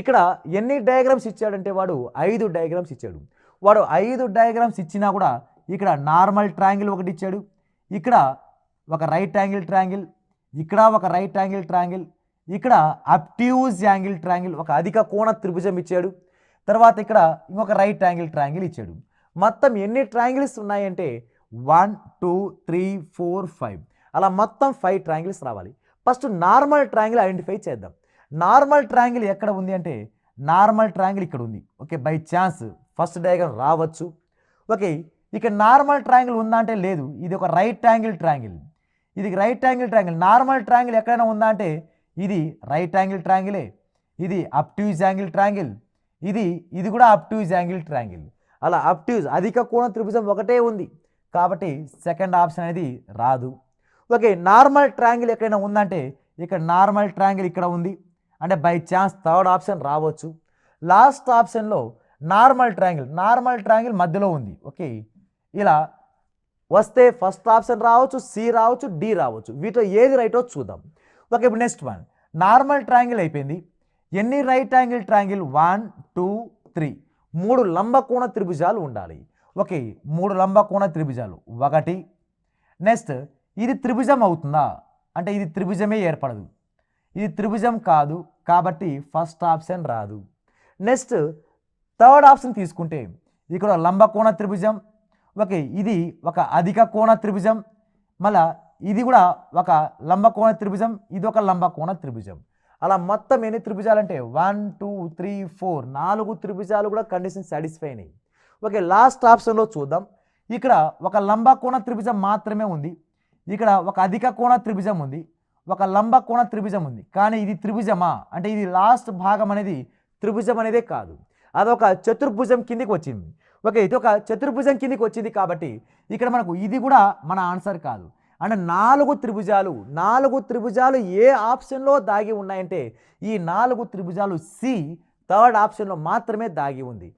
ఇక్కడ ఎన్ని డయాగ్రామ్స్ ఇచ్చాడంటే వాడు 5 డయాగ్రామ్స్ ఇచ్చాడు. వాడు 5 డయాగ్రామ్స్ ఇచ్చినా కూడా ఇక్కడ నార్మల్ ట్రయాంగిల్ ఒకటి ఇచ్చాడు, ఇక్కడ ఒక రైట్ యాంగిల్ ట్రయాంగిల్, ఇక్కడ ఒక రైట్ యాంగిల్ ట్రయాంగిల్, ఇక్కడ అబ్ట్యూజ్ యాంగిల్ ట్రయాంగిల్ ఒక అధిక కోణ త్రిభుజం ఇచ్చాడు, తర్వాత ఇక్కడ ఇంకొక రైట్ యాంగిల్ ట్రయాంగిల్ ఇచ్చాడు. మొత్తం ఎన్ని ట్రయాంగిల్స్ ఉన్నాయంటే 1 2 3 4 5 అలా మొత్తం 5 ట్రయాంగిల్స్ రావాలి. ఫస్ట్ నార్మల్ ట్రయాంగిల్ ఐడెంటిఫై చేద్దాం. నార్మల్ ట్రయాంగిల్ ఎక్కడ ఉంది అంటే నార్మల్ ట్రయాంగిల్ ఇక్కడ ఉంది. Okay, by chance first diagram రావచ్చు. ఓకే, ఇక్కడ నార్మల్ ట్రయాంగిల్ ఉందా అంటే లేదు, ఇది ఒక రైట్ యాంగిల్ ట్రయాంగిల్, ఇది right angle triangle. Normal triangle ఎక్కడైనా ఉందా అంటే ఇది రైట్ యాంగిల్ ట్రయాంగిలే, ఇది అబ్ట్యూజ్ యాంగిల్ ట్రయాంగిల్, ఇది కూడా అబ్ట్యూజ్ యాంగిల్ ట్రయాంగిల్. అలా అబ్ట్యూజ్ అధిక కోణ త్రిభుజం ఒకటే ఉంది కాబట్టి సెకండ్ ఆప్షన్ అనేది రాదు. ఓకే, నార్మల్ ట్రయాంగిల్ ఎక్కడైనా ఉందంటే ఇక్కడ నార్మల్ ట్రయాంగిల్ ఇక్కడ ఉంది అంటే బై ఛాన్స్ థర్డ్ ఆప్షన్ రావచ్చు. లాస్ట్ ఆప్షన్లో నార్మల్ ట్రయాంగిల్ మధ్యలో ఉంది. ఓకే, ఇలా వస్తే ఫస్ట్ ఆప్షన్ రావచ్చు, సి రావచ్చు, డి రావచ్చు. వీటిలో ఏది రైటో చూద్దాం. ఓకే, ఇప్పుడు నెక్స్ట్ వన్ నార్మల్ ట్రయాంగిల్ అయిపోయింది. ఎన్ని రైట్ యాంగిల్ ట్రయాంగిల్ 1 2 3 3 లంబకోణ త్రిభుజాలు ఉండాలి. ఓకే, 3 లంబకోణ త్రిభుజాలు ఒకటి. నెక్స్ట్ ఇది త్రిభుజం అవుతుందా అంటే ఇది త్రిభుజమే ఏర్పడదు, ఇది త్రిభుజం కాదు కాబట్టి ఫస్ట్ ఆప్షన్ రాదు. నెక్స్ట్ థర్డ్ ఆప్షన్ తీసుకుంటే ఇక్కడ లంబకోణ త్రిభుజం. ఓకే, ఇది ఒక అధిక కోణ త్రిభుజం, మళ్ళా ఇది కూడా ఒక లంబకోణ త్రిభుజం, ఇది ఒక లంబకోణ త్రిభుజం. అలా మొత్తం ఎన్ని త్రిభుజాలు అంటే 1 2 3 4 4 త్రిభుజాలు కూడా కండిషన్ సాటిస్ఫై అయినాయి. ఓకే, లాస్ట్ ఆప్షన్లో చూద్దాం. ఇక్కడ ఒక లంబకోణ త్రిభుజం మాత్రమే ఉంది, ఇక్కడ ఒక అధిక కోణ త్రిభుజం ఉంది, ఒక లంబకోణ త్రిభుజం ఉంది. కానీ ఇది త్రిభుజమా అంటే ఇది లాస్ట్ భాగం అనేది త్రిభుజం అనేదే కాదు, అదొక చతుర్భుజం కిందికి వచ్చింది. ఓకే, ఇది ఒక చతుర్భుజం కిందికి వచ్చింది కాబట్టి ఇక్కడ మనకు ఇది కూడా మన ఆన్సర్ కాదు. అంటే 4 త్రిభుజాలు ఏ ఆప్షన్లో దాగి ఉన్నాయంటే ఈ 4 త్రిభుజాలు సి థర్డ్ ఆప్షన్లో మాత్రమే దాగి ఉంది.